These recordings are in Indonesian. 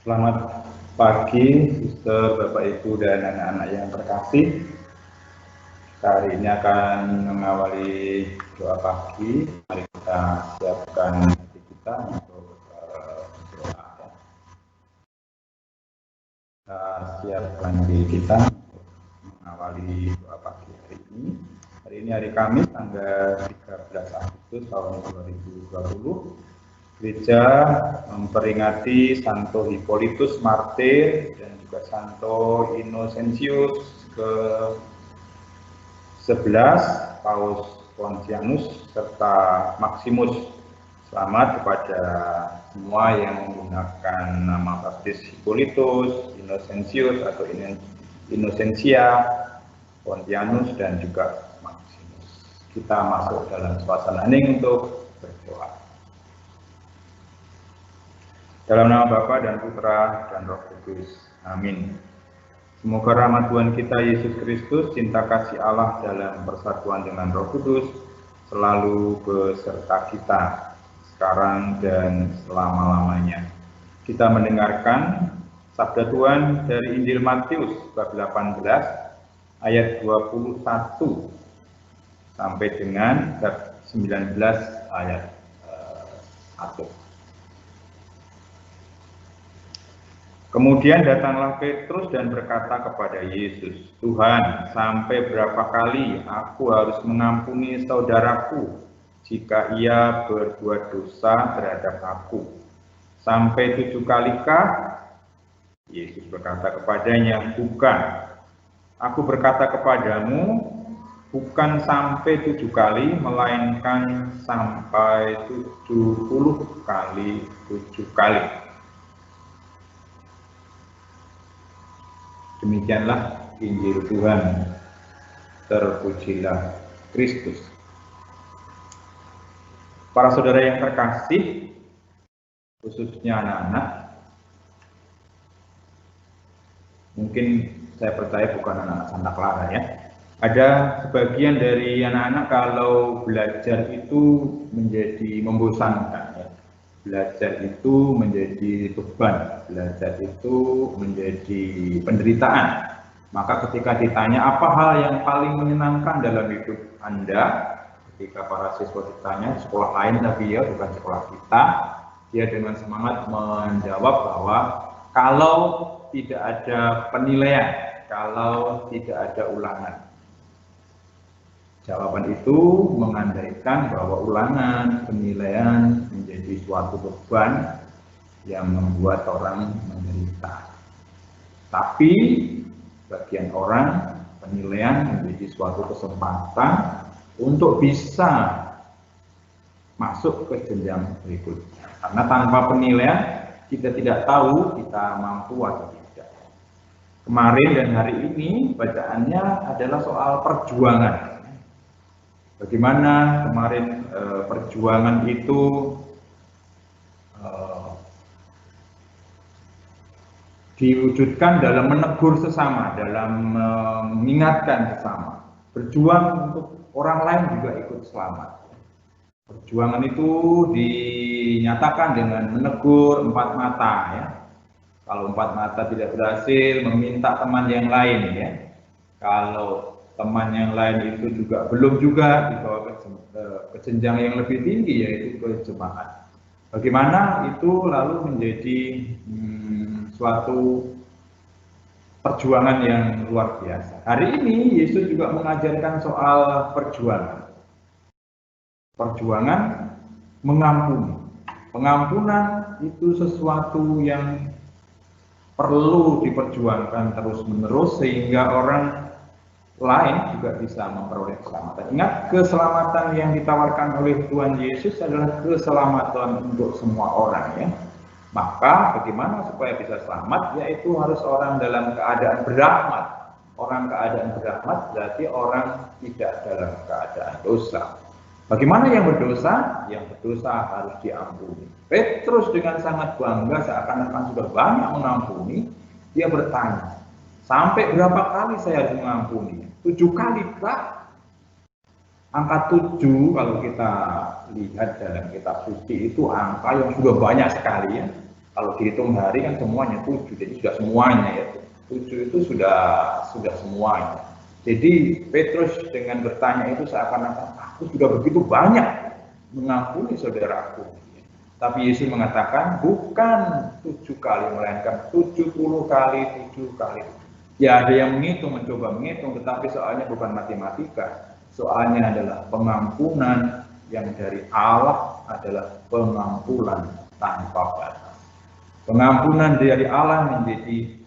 Selamat pagi, Suster, Bapak, Ibu, dan anak-anak yang terkasih. Kita hari ini akan mengawali doa pagi. Mari kita siapkan hati kita untuk berdoa. Kita siapkan diri kita untuk mengawali doa pagi hari ini. Hari ini hari Kamis, tanggal 13 Agustus tahun 2020. Gereja memperingati Santo Hippolytus Martir dan juga Santo Innocentius ke-11, Paus Pontianus, serta Maximus. Selamat kepada semua yang menggunakan nama baptis Hippolytus, Innocentius atau Innocentia, Pontianus, dan juga Maximus. Kita masuk dalam suasana hening untuk berdoa. Dalam nama Bapa dan Putra dan Roh Kudus. Amin. Semoga rahmat Tuhan kita Yesus Kristus, cinta kasih Allah dalam persatuan dengan Roh Kudus selalu beserta kita sekarang dan selama-lamanya. Kita mendengarkan sabda Tuhan dari Injil Matius bab 18 ayat 21 sampai dengan bab 19 ayat 1. Kemudian datanglah Petrus dan berkata kepada Yesus, "Tuhan, sampai berapa kali aku harus mengampuni saudaraku jika ia berbuat dosa terhadap aku? Sampai 7 kalikah?" Yesus berkata kepadanya, "Bukan. Aku berkata kepadamu, bukan sampai 7 kali, melainkan sampai 70 kali 7 kali." Demikianlah Injil Tuhan. Terpujilah Kristus. Para saudara yang terkasih, khususnya anak-anak, mungkin saya percaya bukan anak-anak Santa Clara ya. Ada sebagian dari anak-anak kalau belajar itu menjadi membosankan ya. Belajar itu menjadi beban, belajar itu menjadi penderitaan. Maka ketika ditanya apa hal yang paling menyenangkan dalam hidup Anda, ketika para siswa ditanya sekolah lain tapi ya bukan sekolah kita, dia dengan semangat menjawab bahwa kalau tidak ada penilaian, kalau tidak ada ulangan. Jawaban itu mengandaikan bahwa ulangan, penilaian menjadi suatu beban yang membuat orang menderita. Tapi bagian orang, penilaian menjadi suatu kesempatan untuk bisa masuk ke jenjang berikutnya. Karena tanpa penilaian kita tidak tahu kita mampu atau tidak. Kemarin dan hari ini bacaannya adalah soal perjuangan. Bagaimana kemarin perjuangan itu diwujudkan dalam menegur sesama, dalam mengingatkan sesama. Berjuang untuk orang lain juga ikut selamat. Perjuangan itu dinyatakan dengan menegur 4 mata ya. Kalau 4 mata tidak berhasil, meminta teman yang lain ya. Kalau teman yang lain itu juga belum juga dibawa ke jenjang yang lebih tinggi, yaitu ke jemaat. Bagaimana itu lalu menjadi suatu perjuangan yang luar biasa. Hari ini Yesus juga mengajarkan soal perjuangan. Perjuangan mengampuni. Pengampunan itu sesuatu yang perlu diperjuangkan terus-menerus sehingga orang lain juga bisa memperoleh keselamatan. Ingat, keselamatan yang ditawarkan oleh Tuhan Yesus adalah keselamatan untuk semua orang ya. Maka bagaimana supaya bisa selamat? Yaitu harus orang dalam keadaan berrahmat. Orang keadaan berrahmat berarti orang tidak dalam keadaan dosa. Bagaimana yang berdosa? Yang berdosa harus diampuni. Petrus dengan sangat bangga seakan-akan sudah banyak mengampuni, dia bertanya, sampai berapa kali saya harus mengampuni? 7 kali kah? Angka 7 kalau kita lihat dalam kitab suci itu angka yang sudah banyak sekali ya. Kalau dihitung hari kan semuanya 7, jadi sudah semuanya ya. 7 itu sudah semuanya. Jadi Petrus dengan bertanya itu seakan-akan aku sudah begitu banyak mengampuni saudaraku. Tapi Yesus mengatakan bukan 7 kali, melainkan 70 kali 7 kali. Ya ada yang menghitung, mencoba menghitung, tetapi soalnya bukan matematika. Soalnya adalah pengampunan yang dari Allah adalah pengampunan tanpa batas. Pengampunan dari Allah menjadi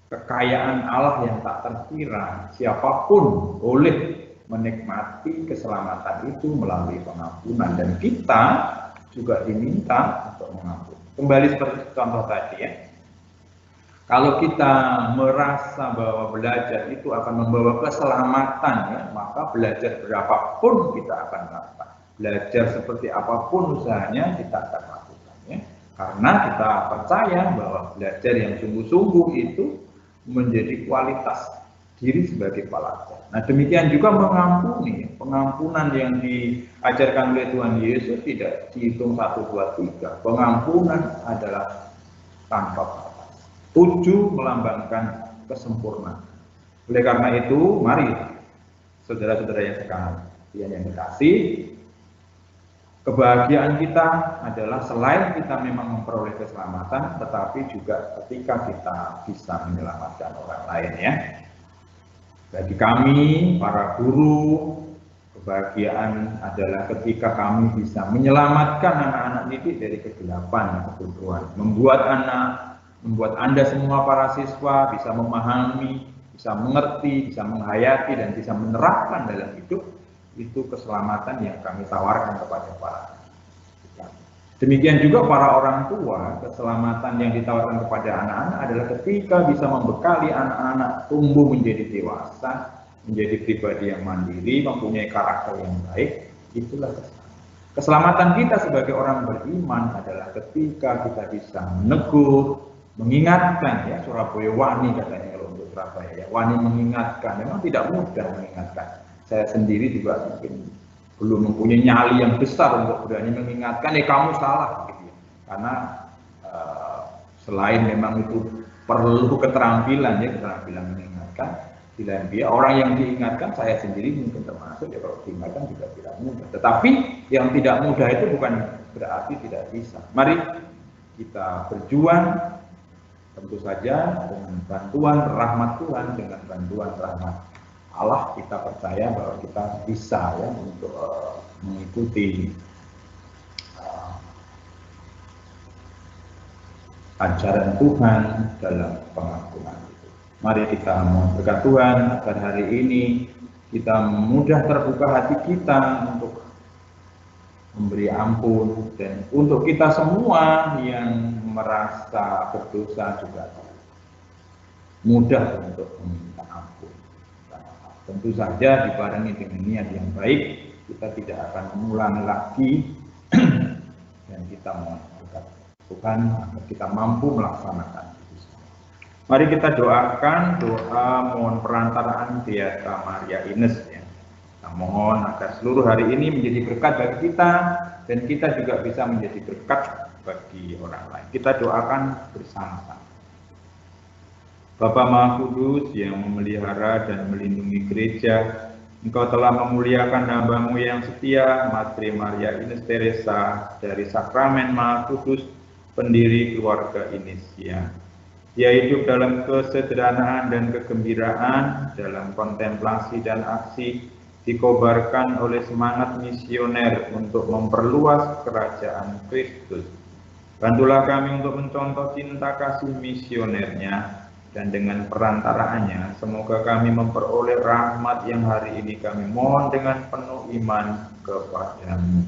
kekayaan Allah yang tak terkira. Siapapun boleh menikmati keselamatan itu melalui pengampunan, dan kita juga diminta untuk mengampuni. Kembali seperti contoh tadi ya. Kalau kita merasa bahwa belajar itu akan membawa keselamatan ya, maka belajar berapapun kita akan lakukan. Belajar seperti apapun usahanya kita akan lakukan ya. Karena kita percaya bahwa belajar yang sungguh-sungguh itu menjadi kualitas diri sebagai pelajar. Nah demikian juga mengampuni. Pengampunan yang diajarkan oleh Tuhan Yesus tidak dihitung 1, 2, 3. Pengampunan adalah tanpa batas. 7 melambangkan kesempurnaan. Oleh karena itu, mari saudara-saudara yang sekalian yang dikasih, kebahagiaan kita adalah selain kita memang memperoleh keselamatan, tetapi juga ketika kita bisa menyelamatkan orang lain ya. Bagi kami, para guru, kebahagiaan adalah ketika kami bisa menyelamatkan anak-anak didik dari kegelapan kebodohan, membuat Anda semua para siswa bisa memahami, bisa mengerti, bisa menghayati, dan bisa menerapkan dalam hidup. Itu keselamatan yang kami tawarkan kepada para siswa. Demikian juga para orang tua, keselamatan yang ditawarkan kepada anak-anak adalah ketika bisa membekali anak-anak tumbuh menjadi dewasa, menjadi pribadi yang mandiri, mempunyai karakter yang baik. Itulah keselamatan kita sebagai orang beriman adalah ketika kita bisa menegur, mengingatkan ya. Surabaya wani katanya kalau untuk Surabaya ya, wani mengingatkan. Memang tidak mudah mengingatkan. Saya sendiri juga mungkin belum mempunyai nyali yang besar untuk berani mengingatkan kamu salah gitu ya. Karena selain memang itu perlu keterampilan ya, keterampilan mengingatkan, di lain pihak orang yang diingatkan, saya sendiri mungkin termasuk ya, kalau diingatkan juga tidak mudah. Tetapi yang tidak mudah itu bukan berarti tidak bisa. Mari kita berjuang, tentu saja dengan bantuan rahmat Tuhan, dengan bantuan rahmat Allah, kita percaya bahwa kita bisa ya untuk mengikuti ajaran Tuhan dalam pengampunan itu. Mari kita berkat Tuhan agar hari ini kita mudah terbuka hati kita untuk memberi ampun, dan untuk kita semua yang merasa berdosa juga mudah untuk meminta ampun. Tentu saja dibarengi dengan niat yang baik, kita tidak akan mengulangi lagi dan kita berkat Tuhan agar kita mampu melaksanakan itu. Mari kita doakan doa mohon perantaraan Beata Maria Ines ya. Kita mohon agar seluruh hari ini menjadi berkat bagi kita, dan kita juga bisa menjadi berkat bagi orang lain. Kita doakan bersama-sama. Bapa Maha Kudus yang memelihara dan melindungi gereja, Engkau telah memuliakan hamba-Mu yang setia, Matri Maria Ines Teresa, dari Sakramen Maha Kudus, pendiri keluarga Inisia. Dia hidup dalam kesederhanaan dan kegembiraan, dalam kontemplasi dan aksi, dikobarkan oleh semangat misioner untuk memperluas kerajaan Kristus. Bantulah kami untuk mencontoh cinta kasih misionernya, dan dengan perantaraannya, semoga kami memperoleh rahmat yang hari ini kami mohon dengan penuh iman kepada-Mu.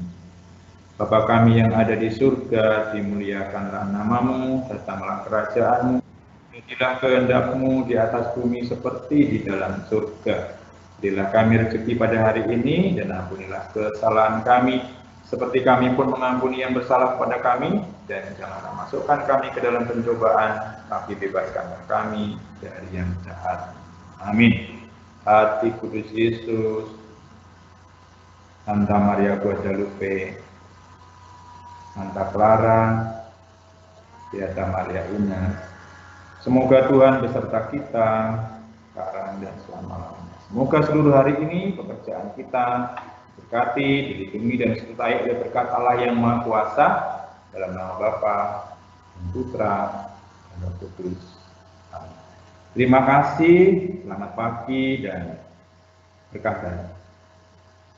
Bapa kami yang ada di surga, dimuliakanlah nama-Mu, datanglah kerajaan-Mu, jadilah kehendak-Mu di atas bumi seperti di dalam surga. Berilah kami rezeki pada hari ini, dan ampunilah kesalahan kami, seperti kami pun mengampuni yang bersalah kepada kami, dan janganlah masukkan kami ke dalam pencobaan, tapi bebaskanlah kami dari yang jahat. Amin. Hati Kudus Yesus, Santa Maria Guadalupe, Santa Clara, Beata Maria Una. Semoga Tuhan beserta kita sekarang dan selama-lamanya. Semoga seluruh hari ini pekerjaan kita berkati, dilindungi dan disertai oleh berkat Allah yang Maha Kuasa, dalam nama Bapa, dan Putra, dan Roh Kudus. Amin. Terima kasih, selamat pagi dan berkah.